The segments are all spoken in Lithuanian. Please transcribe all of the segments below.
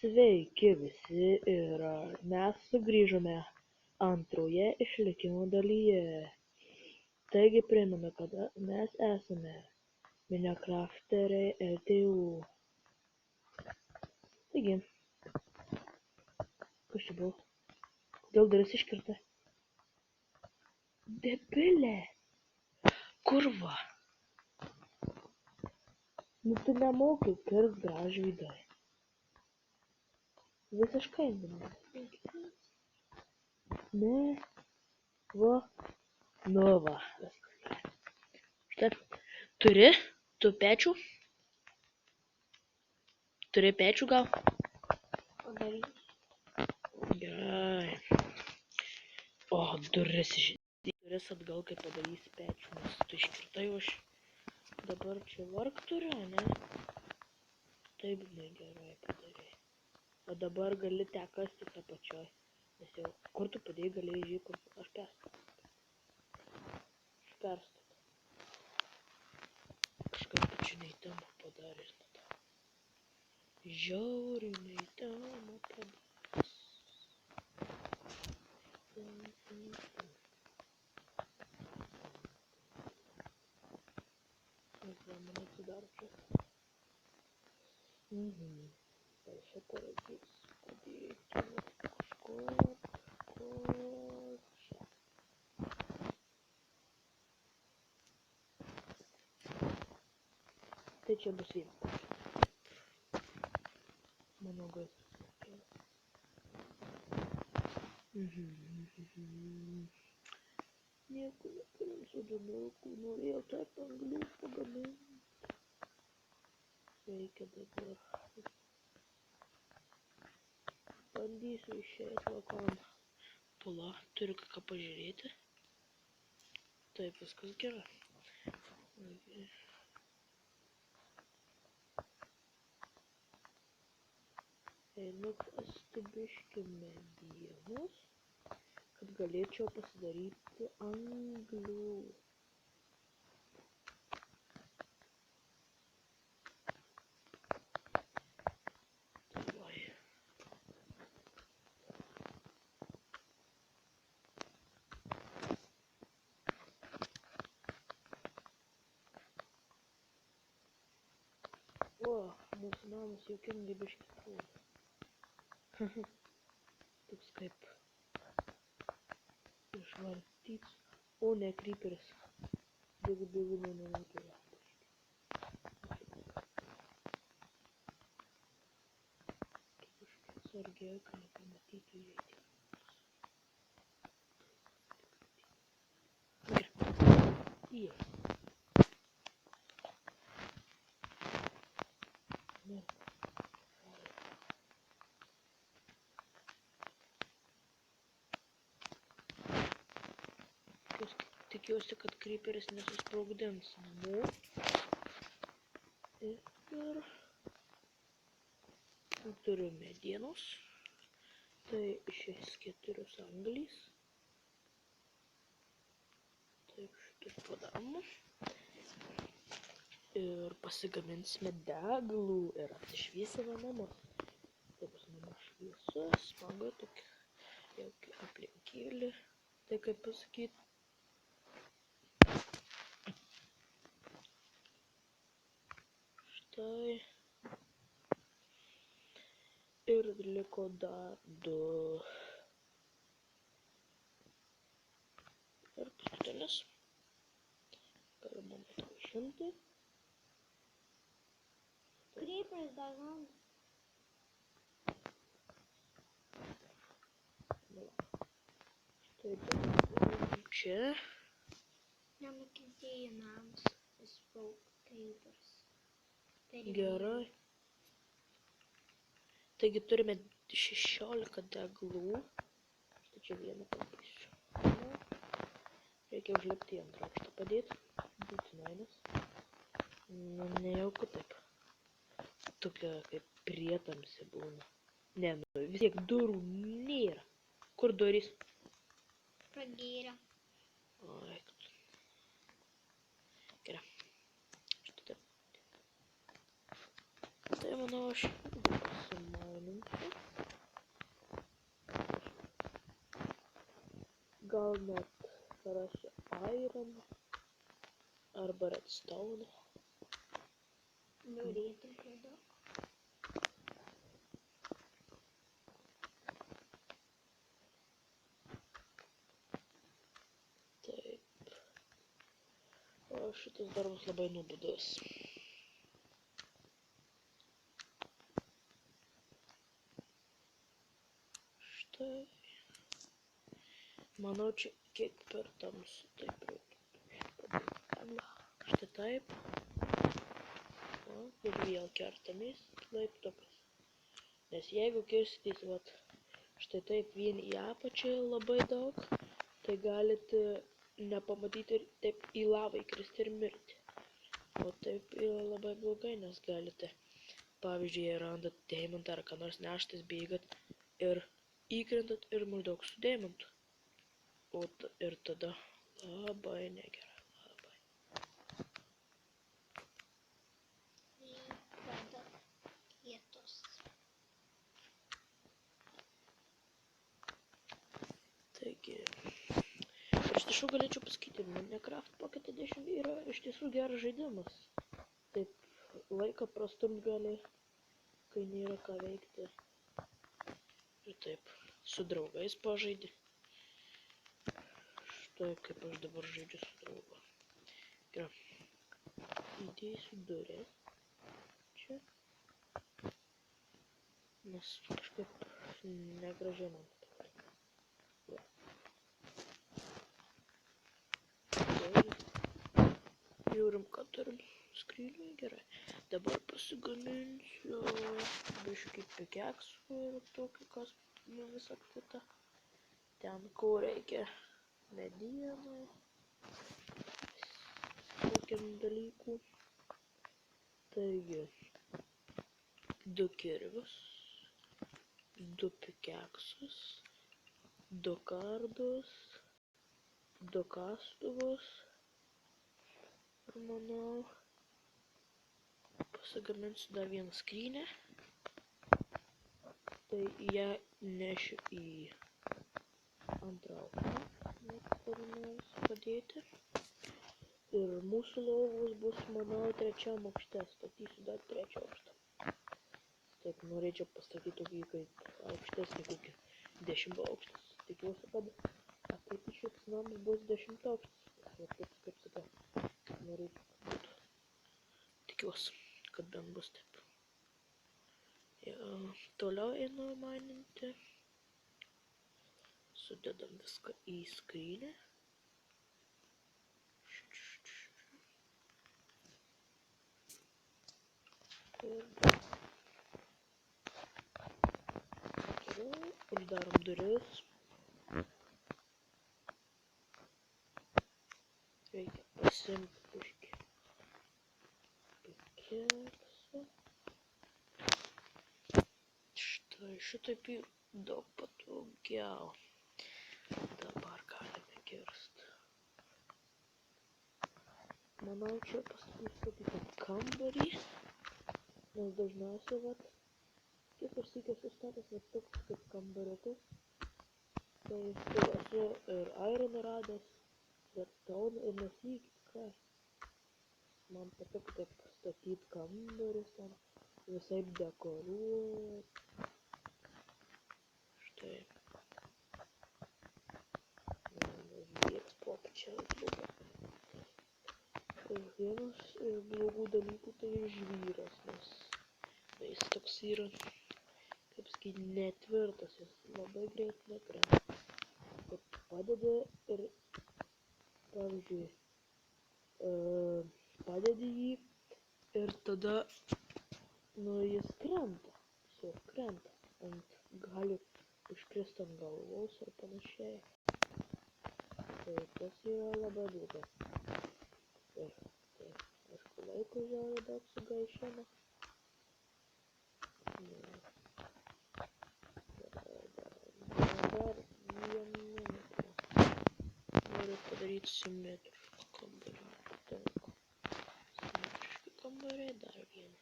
Sveiki visi ir mes sugrįžome antroje išlikimo dalyje. Taigi primenu, kad mes esame Minecrafteriai LTU. Taigi, kas čia buvo? Kodėl duris iškirta? Debilė! Kurva! Nu tu nemoki kirst gražvydai. Visiškai ne. Ne. Va. Nu va. Štai. Turi? Tu pečių? Turi pečių gal? Padarysiu. Gerai. O, duris atgal, kai padarysi pečių, nes tu iškirtai už. Dabar čia varg turiu, ne? Taip, gerai padarai. O dabar gali tekastis apačioj. Nes jau, kur tu padėjai, galėjai žiūrėti, kur aš perstatau. Kažkaip pačiu neįtamą padarė. Žiauriai neįtamą padarė. Man atsidaro čia. Tai čia paradys. Padėti kažkur čia. Tai čia bus vienas. Mano gaisras. Nieko neturim su domiuku, norėjau taip anglių pagaminti. Reikia dabar. Bandysiu išeiti lakom. Pala, turiu ką pažiūrėti. Taip, viskas gerai. Einu kasti biškį medienos, kad galėčiau pasidaryti anglių. O, mūsų namas juokingai biškį atrodo. Toks kaip išvartyts. O, ne, kryperis. Bėgu mano neturiu. Sargiai, kad nepamatytų įeiti. Įeiti. Tikiuosi, kad kryperis nesusprogdins namų. Ir turiu medienos. Tai išeis 4 anglys. Taip, šitaip padaroma. Ir pasigaminsime deglų ir apsišviesime namus. Tai bus namas šviesus, smagu, tokia jauki aplinkėlė. Tai kaip pasakyti. Štai. Ir liko dar 2. Ir paskutinis. Galima būtų išimti. Kryperis dar man. Štai čia. Nenukentėjo namas. Įspraugo kryperis. Gerai. Taigi turime 16 deglų. Štai čia vieną pakeisiu. Reikia užlipti į antrą aukštą padėti. Būtinainas. Nu, nejauku taip. Tokia kaip prietamsi būna. Ne, nu vis tiek durų nėra. Kur durys? Pragėrė. O, eiktų. Gerai. Štai taip. Tai manau aš pasimaininu. gal net rasiu iron arba redstone. Norėtum per daug. Taip. O šitas darbas labai nuobodus. Štai. Manau, čia kiek per tamsu. Taip reikia. Štai taip. O, ir vėl kertamės laiptukas. Nes jeigu kirstys, vat, štai taip vien į apačią labai daug, tai galite nepamatyti ir taip į lavą įkristi ir mirti. O taip yra labai blogai, nes galite, pavyzdžiui, jei randat deimantą ar ką nors neštis, bėgat ir įkrentat ir maždaug su deimantu. Ir tada labai negerai. Vietos. Taigi, iš tiesų galėčiau pasakyti, Minecraft Pocket Edition yra iš tiesų geras žaidimas. Taip, laiką prastumt gali, kai nėra ką veikti. Ir taip, su draugais pažaidi. Štai kaip aš dabar žaidžiu su draugu. Gerai, įdėsiu duris. Čia. Nes kažkaip negražiai man patinka. Žiūrim, ką turim skryniui, gerai. Dabar pasigaminsiu biškį pikeksų ir tokį, kas visą kitą. Ten, ko reikia medienai, tokiam dalykų. Taigi, 2 kirvius, 2 pikeksus, 2 kardus, 2 kastuvus. Ir manau, pasigaminsiu dar vieną skrynę. Tai ją nešiu į antrą aukštą, nors padėti. Ir mūsų lovos bus, manau, 3 aukšte. Statysiu dar 3 aukštą. Taip, norėčiau pastatyti tokį kaip aukštesnį kokį 10 aukštas. Tikiuosi, kad ateity šitas namas bus 10 aukštas. Kaip sakau, norėčiau, kad būtų. Tikiuosi, kad bent bus taip. Ja, toliau einu mininti. Sudedam viską į skrynę. Uždarom duris. Reikia pasimti biškį pikeksą. Štai šitaip ir daug patogiau. Dabar galime kirst. Manau, čia pastatysiu tokį kaip kambarį. Nes dažniausiai, vat, kiek aš sykiu esu statęs, vat toks kaip kambariukas. Tai esu ir iron radęs, redstone ir nesykį tikrai. Man patiko taip statyti kambarius ten, visaip dekoruot. Štai. Vyras pokyčiai buvo. Vienas iš blogų dalykų tai žvyras, nes jis toks yra, kaip sakyti, netvirtas, jis labai greit nekrenta. Kad padeda ir, pavyzdžiui, padedi jį ir tada, jis krenta, tiesiog krenta, gali užkrist ant galvos ir panašiai. Tai tas yra labai blogai. Ir tai, aišku, laiko žiauriai daug sugaišama. Dar vieną minutę. Noriu padaryti simetrišką kambarį. Taip. Simetriški kambariai, dar vieną.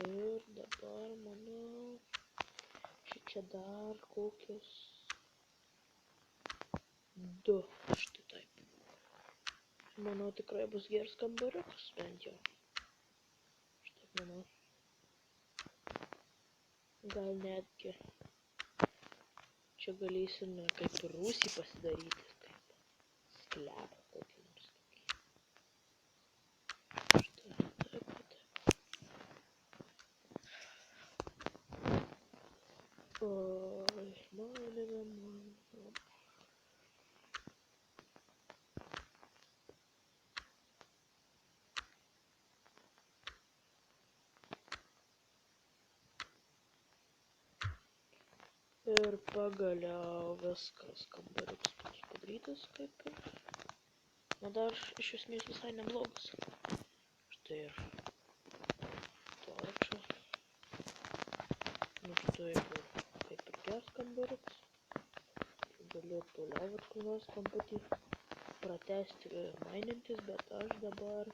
Ir dabar, manau, Čia dar kokios 2. Štai taip. Manau, tikrai bus geras kambariukas, bent jau. Štai manau. Gal netgi čia galėsime kaip rūsį pasidaryti, kaip sklepą kokį nors tokį. Štai taip, taip. Oi, man. Ir pagaliau viskas, kambariukas bus padarytas kaip ir. Na dar iš esmės visai neblogas. Štai ir torčia. Nu štai ir kaip ir geras kambariukas. Galiu toliau vat kur nors kamputį pratęsti mainintis, bet aš dabar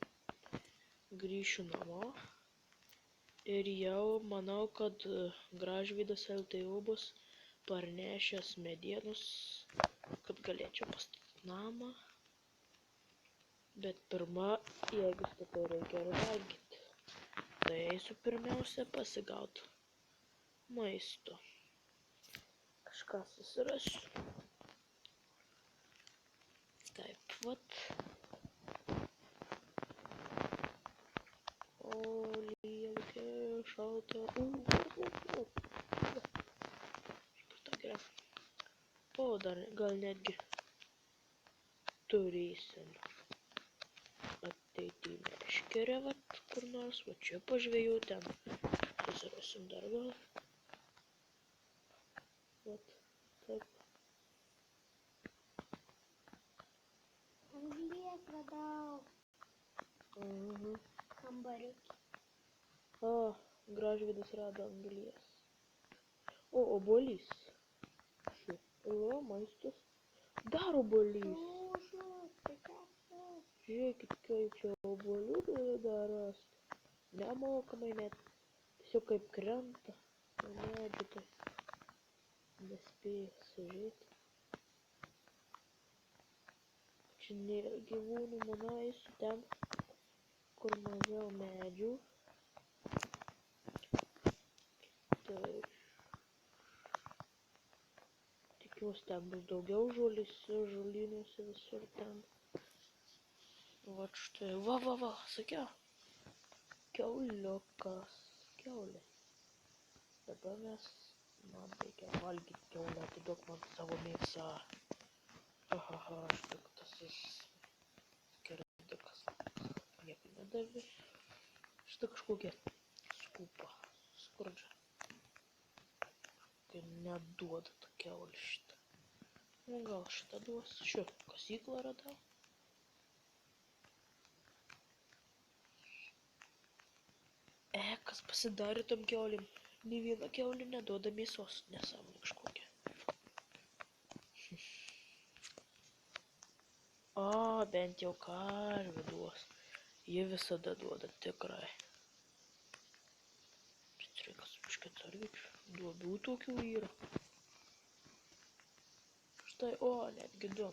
grįšiu namo. Ir jau manau, kad Gražvydas LTO bus parnešęs medienos, kad galėčiau pastatyti namą. Bet pirma, jeigu statau, reikia ir valgyti. Tai eisiu pirmiausia pasigauti maisto. Kažką susirasiu. Taip, vat. O, lyja, šalta. O, dar gal netgi turėsim ateiti į meškerę, vat, kur nors, va čia pažvejau, ten susirasim dar gal. Vat, taip. Anglies radau. Kambariukį. O, Gražvydas rado anglies. O, obuolys. O, maistas. Dar obuolys. Žiūrėkit, kaip čia obuolių dar rasta. Nemokamai net. Tiesiog kaip krenta. Medžių tai. Nespėju sužiūrėti. Čia nėra gyvūnų, manau, eisiu ten, kur mažiau medžių. Taip. Tikiuosi, ten bus daugiau žolynuose visur ten. Vat štai, va, sakiau. Kiauliukas, kiaulė. Dabar man reikia valgyti kiaulę, atiduok man savo mėsą. Ahaha, štai tasis skerdikas. Nieko nedavė. Štai kažkokia skupa, skurdžia. Kažkokia neduoda ta kiaulė šitą. Nu, gal šitą duos. Šio, kasyklą radau. Kas pasidarė tom kiaulėm? Nė viena kiaulė neduoda mėsos, nesąmonė kažkokia. O, bent jau karvė duos. Jie visada duoda tikrai. Čia reikia supiškė atsargiai. Duobių tokių yra. Štai, o, netgi 2.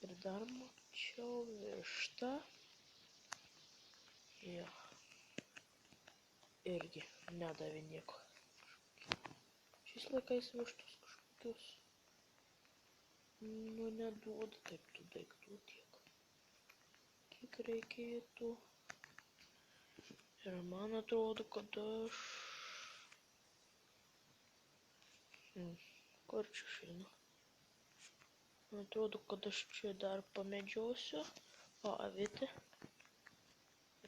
Ir dar mačiau vištą. Jo. Irgi nedavė nieko. Šiais laikais vištos kažkokios. Nu, neduoda taip tų daiktų tiek. Kiek reikėtų. Ir man atrodo, kad aš... Kur čia išeinu? Man atrodo, kad aš čia dar pamedžiosiu. O, avytę.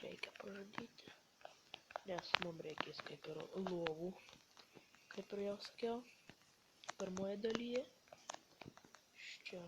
Reikia pažadyti. Nes mums reikės kaip ir lovų, kaip ir jau sakiau, pirmoje dalyje. Čia